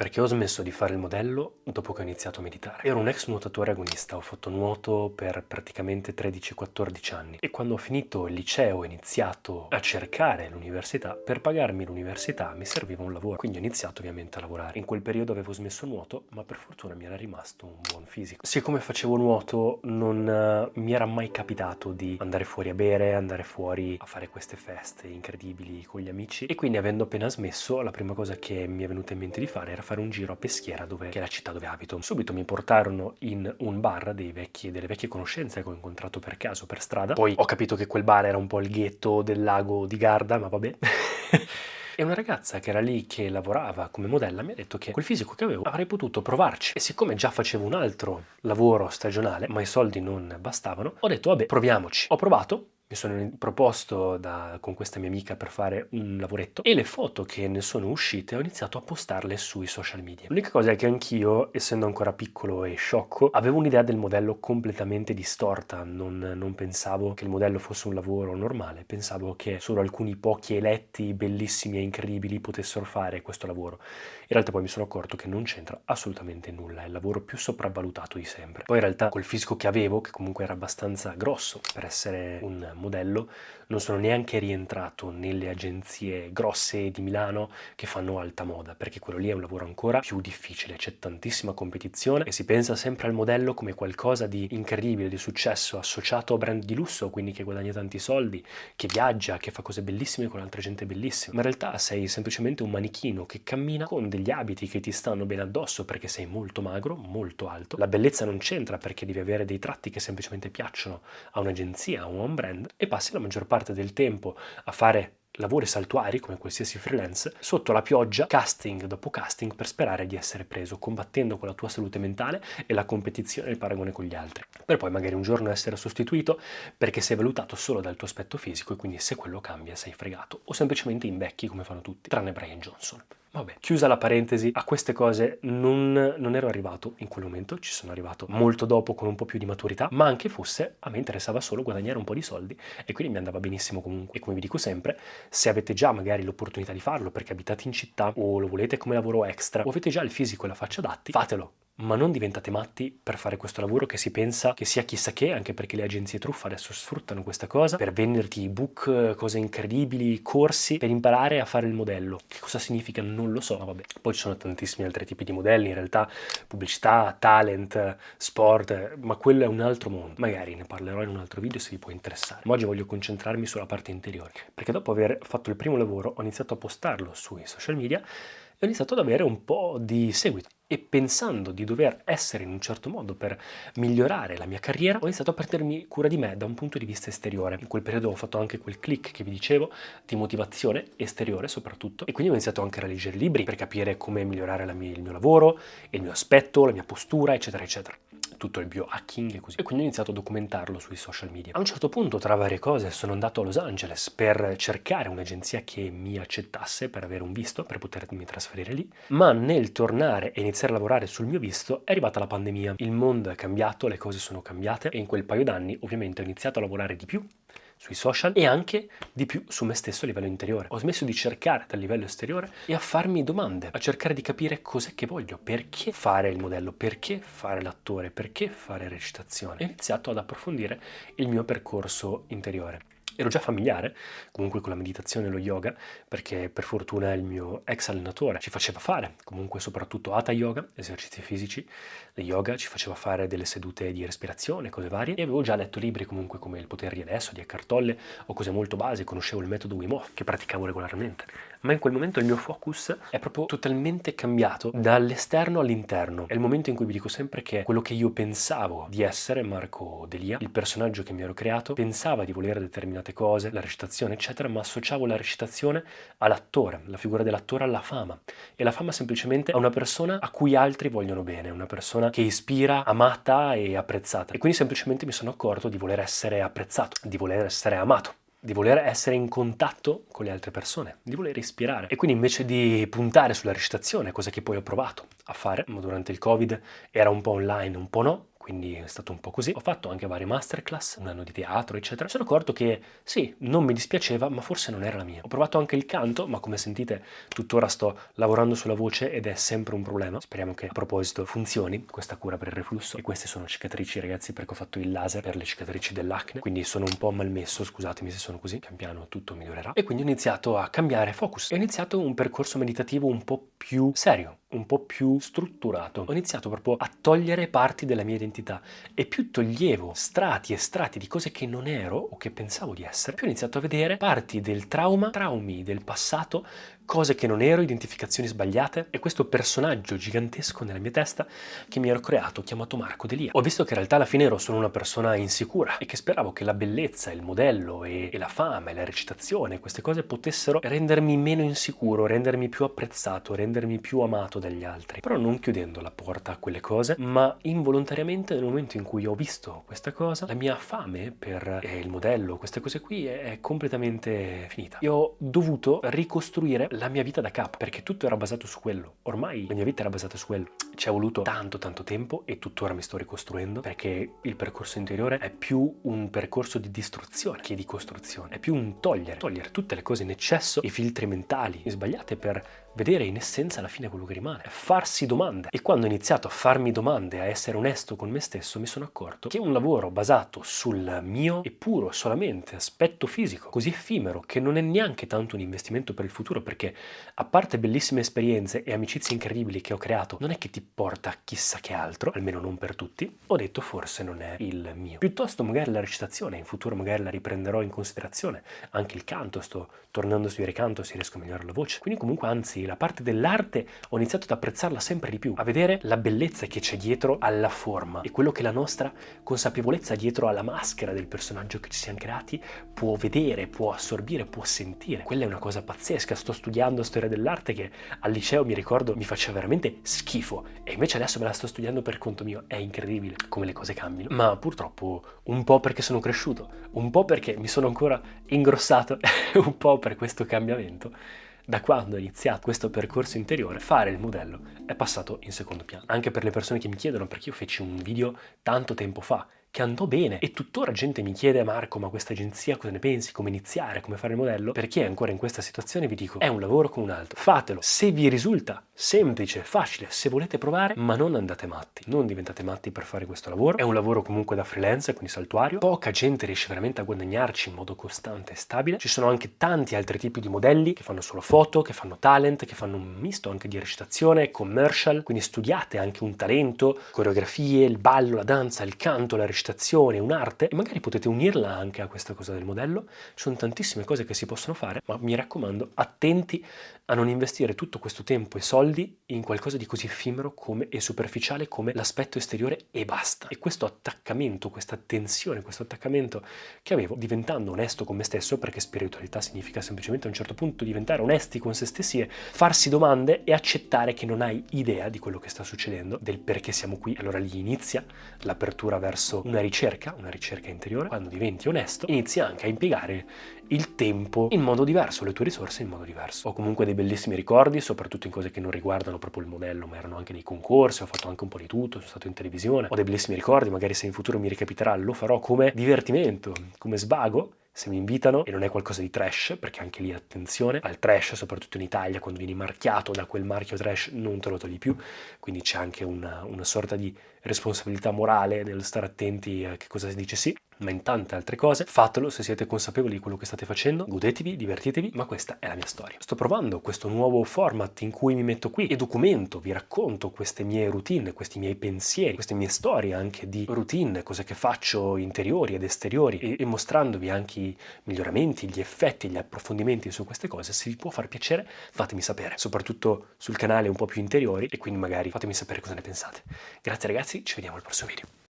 Perché ho smesso di fare il modello dopo che ho iniziato a meditare. Ero un ex nuotatore agonista, ho fatto nuoto per praticamente 13-14 anni e quando ho finito il liceo ho iniziato a cercare l'università. Per pagarmi l'università mi serviva un lavoro, quindi ho iniziato ovviamente a lavorare. In quel periodo avevo smesso nuoto, ma per fortuna mi era rimasto un buon fisico. Siccome facevo nuoto non mi era mai capitato di andare fuori a bere, andare fuori a fare queste feste incredibili con gli amici e quindi avendo appena smesso la prima cosa che mi è venuta in mente di fare era fare un giro a Peschiera, che è la città dove abito. Subito mi portarono in un bar delle vecchie conoscenze che ho incontrato per caso per strada. Poi ho capito che quel bar era un po' il ghetto del lago di Garda, ma vabbè. E una ragazza che era lì che lavorava come modella mi ha detto che quel fisico che avevo avrei potuto provarci. E siccome già facevo un altro lavoro stagionale, ma i soldi non bastavano, ho detto vabbè, proviamoci. Ho provato. Mi sono proposto con questa mia amica per fare un lavoretto e le foto che ne sono uscite ho iniziato a postarle sui social media. L'unica cosa è che anch'io, essendo ancora piccolo e sciocco, avevo un'idea del modello completamente distorta. Non pensavo che il modello fosse un lavoro normale, pensavo che solo alcuni pochi eletti, bellissimi e incredibili potessero fare questo lavoro. In realtà poi mi sono accorto che non c'entra assolutamente nulla, è il lavoro più sopravvalutato di sempre. Poi in realtà col fisico che avevo, che comunque era abbastanza grosso per essere un modello, non sono neanche rientrato nelle agenzie grosse di Milano che fanno alta moda, perché quello lì è un lavoro ancora più difficile, c'è tantissima competizione e si pensa sempre al modello come qualcosa di incredibile, di successo, associato a brand di lusso, quindi che guadagna tanti soldi, che viaggia, che fa cose bellissime con altra gente bellissima. Ma in realtà sei semplicemente un manichino che cammina con degli abiti che ti stanno bene addosso perché sei molto magro, molto alto. La bellezza non c'entra perché devi avere dei tratti che semplicemente piacciono a un'agenzia, a un brand, e passi la maggior parte del tempo a fare lavori saltuari come qualsiasi freelance sotto la pioggia, casting dopo casting, per sperare di essere preso, combattendo con la tua salute mentale e la competizione e il paragone con gli altri, per poi magari un giorno essere sostituito perché sei valutato solo dal tuo aspetto fisico e quindi se quello cambia sei fregato o semplicemente invecchi come fanno tutti, tranne Brian Johnson. Vabbè, chiusa la parentesi, a queste cose non ero arrivato in quel momento, ci sono arrivato molto dopo con un po' più di maturità, ma anche fosse, a me interessava solo guadagnare un po' di soldi e quindi mi andava benissimo comunque. E come vi dico sempre, se avete già magari l'opportunità di farlo perché abitate in città o lo volete come lavoro extra o avete già il fisico e la faccia adatti, fatelo. Ma non diventate matti per fare questo lavoro che si pensa che sia chissà che, anche perché le agenzie truffa adesso sfruttano questa cosa per venderti ebook, cose incredibili, corsi per imparare a fare il modello. Che cosa significa? Non lo so, ma vabbè. Poi ci sono tantissimi altri tipi di modelli, in realtà pubblicità, talent, sport, ma quello è un altro mondo. Magari ne parlerò in un altro video se vi può interessare. Ma oggi voglio concentrarmi sulla parte interiore, perché dopo aver fatto il primo lavoro ho iniziato a postarlo sui social media e ho iniziato ad avere un po' di seguito. E pensando di dover essere in un certo modo per migliorare la mia carriera, ho iniziato a prendermi cura di me da un punto di vista esteriore. In quel periodo ho fatto anche quel click che vi dicevo, di motivazione esteriore soprattutto, e quindi ho iniziato anche a leggere libri per capire come migliorare il mio lavoro, il mio aspetto, la mia postura, eccetera, eccetera. Tutto il biohacking e così. E quindi ho iniziato a documentarlo sui social media. A un certo punto, tra varie cose, sono andato a Los Angeles per cercare un'agenzia che mi accettasse per avere un visto, per potermi trasferire lì. Ma nel tornare e iniziare a lavorare sul mio visto è arrivata la pandemia. Il mondo è cambiato, le cose sono cambiate e in quel paio d'anni ovviamente ho iniziato a lavorare di più sui social e anche di più su me stesso a livello interiore. Ho smesso di cercare dal livello esteriore e a farmi domande, a cercare di capire cos'è che voglio, perché fare il modello, perché fare l'attore, perché fare recitazione. E ho iniziato ad approfondire il mio percorso interiore. Ero già familiare comunque con la meditazione e lo yoga perché per fortuna il mio ex allenatore ci faceva fare comunque soprattutto hatha yoga, esercizi fisici, lo yoga ci faceva fare delle sedute di respirazione, cose varie e avevo già letto libri comunque come Il potere di adesso di Eckhart Tolle o cose molto basi, conoscevo il metodo Wim Hof che praticavo regolarmente. Ma in quel momento il mio focus è proprio totalmente cambiato dall'esterno all'interno. È il momento in cui vi dico sempre che quello che io pensavo di essere, Marco Delia, il personaggio che mi ero creato, pensava di volere determinate cose, la recitazione eccetera, ma associavo la recitazione all'attore, la figura dell'attore alla fama. E la fama semplicemente a una persona a cui altri vogliono bene, una persona che ispira, amata e apprezzata. E quindi semplicemente mi sono accorto di voler essere apprezzato, di voler essere amato, di voler essere in contatto con le altre persone, di voler ispirare. E quindi invece di puntare sulla recitazione, cosa che poi ho provato a fare, ma durante il Covid era un po' online, un po' no, quindi è stato un po' così. Ho fatto anche varie masterclass, un anno di teatro, eccetera. Mi sono accorto che sì, non mi dispiaceva, ma forse non era la mia. Ho provato anche il canto, ma come sentite tuttora sto lavorando sulla voce ed è sempre un problema. Speriamo che a proposito funzioni questa cura per il reflusso. E queste sono cicatrici, ragazzi, perché ho fatto il laser per le cicatrici dell'acne, quindi sono un po' malmesso, scusatemi se sono così, pian piano tutto migliorerà. E quindi ho iniziato a cambiare focus. Ho iniziato un percorso meditativo un po' più serio, un po' più strutturato. Ho iniziato proprio a togliere parti della mia identità e più toglievo strati e strati di cose che non ero o che pensavo di essere, più ho iniziato a vedere parti del traumi del passato, cose che non ero, identificazioni sbagliate e questo personaggio gigantesco nella mia testa che mi ero creato, chiamato Marco Delia. Ho visto che in realtà alla fine ero solo una persona insicura e che speravo che la bellezza, il modello e la fama e la recitazione, queste cose potessero rendermi meno insicuro, rendermi più apprezzato, rendermi più amato dagli altri. Però non chiudendo la porta a quelle cose, ma involontariamente nel momento in cui ho visto questa cosa, la mia fame per il modello, queste cose qui è completamente finita. Io ho dovuto ricostruire la mia vita da capo, perché tutto era basato su quello. Ormai la mia vita era basata su quello. Ci è voluto tanto tempo e tuttora mi sto ricostruendo, perché il percorso interiore è più un percorso di distruzione che di costruzione. È più un togliere tutte le cose in eccesso, i filtri mentali sbagliate per vedere in essenza alla fine quello che rimane, farsi domande. E quando ho iniziato a farmi domande, a essere onesto con me stesso, mi sono accorto che un lavoro basato sul mio e puro solamente aspetto fisico, così effimero, che non è neanche tanto un investimento per il futuro, perché a parte bellissime esperienze e amicizie incredibili che ho creato, non è che ti porta chissà che altro, almeno non per tutti, ho detto forse non è il mio. Piuttosto magari la recitazione, in futuro magari la riprenderò in considerazione, anche il canto, sto tornando a studiare canto se riesco a migliorare la voce. Quindi comunque anzi la parte dell'arte ho iniziato ad apprezzarla sempre di più, a vedere la bellezza che c'è dietro alla forma e quello che la nostra consapevolezza dietro alla maschera del personaggio che ci siamo creati può vedere, può assorbire, può sentire. Quella è una cosa pazzesca. Sto studiando storia dell'arte che al liceo mi ricordo mi faceva veramente schifo e invece adesso me la sto studiando per conto mio. È incredibile come le cose cambiano, ma purtroppo un po' perché sono cresciuto, un po' perché mi sono ancora ingrossato e un po' per questo cambiamento. Da quando ho iniziato questo percorso interiore, fare il modello è passato in secondo piano. Anche per le persone che mi chiedono, perché io feci un video tanto tempo fa che andò bene e tuttora gente mi chiede: Marco, ma questa agenzia cosa ne pensi? Come iniziare? Come fare il modello? Perché ancora in questa situazione vi dico, è un lavoro come un altro. Fatelo se vi risulta semplice, facile, se volete provare, ma non andate matti. Non diventate matti per fare questo lavoro. È un lavoro comunque da freelance, quindi saltuario. Poca gente riesce veramente a guadagnarci in modo costante e stabile. Ci sono anche tanti altri tipi di modelli che fanno solo foto, che fanno talent, che fanno un misto anche di recitazione, commercial, quindi studiate anche un talento, coreografie, il ballo, la danza, il canto, la recitazione, un'arte, e magari potete unirla anche a questa cosa del modello. Ci sono tantissime cose che si possono fare, ma mi raccomando, attenti a non investire tutto questo tempo e soldi in qualcosa di così effimero come e superficiale come l'aspetto esteriore e basta. E questo attaccamento, questa attenzione, questo attaccamento che avevo diventando onesto con me stesso, perché spiritualità significa semplicemente a un certo punto diventare onesti con se stessi e farsi domande e accettare che non hai idea di quello che sta succedendo, del perché siamo qui. Allora lì inizia l'apertura verso una ricerca interiore. Quando diventi onesto, inizi anche a impiegare il tempo in modo diverso, le tue risorse in modo diverso. Ho comunque dei bellissimi ricordi, soprattutto in cose che non riguardano proprio il modello, ma erano anche dei concorsi, ho fatto anche un po' di tutto, sono stato in televisione, ho dei bellissimi ricordi, magari se in futuro mi ricapiterà lo farò come divertimento, come svago, se mi invitano, e non è qualcosa di trash, perché anche lì attenzione al trash, soprattutto in Italia, quando vieni marchiato da quel marchio trash non te lo togli più, quindi c'è anche una sorta di responsabilità morale nel stare attenti a che cosa si dice sì, ma in tante altre cose fatelo se siete consapevoli di quello che state facendo, godetevi, divertitevi, ma questa è la mia storia. Sto provando questo nuovo format in cui mi metto qui e documento, vi racconto queste mie routine, questi miei pensieri, queste mie storie anche di routine, cose che faccio interiori ed esteriori e mostrandovi anche i miglioramenti, gli effetti, gli approfondimenti su queste cose. Se vi può far piacere fatemi sapere, soprattutto sul canale un po' più interiori, e quindi magari fatemi sapere cosa ne pensate. Grazie ragazzi, ci vediamo al prossimo video.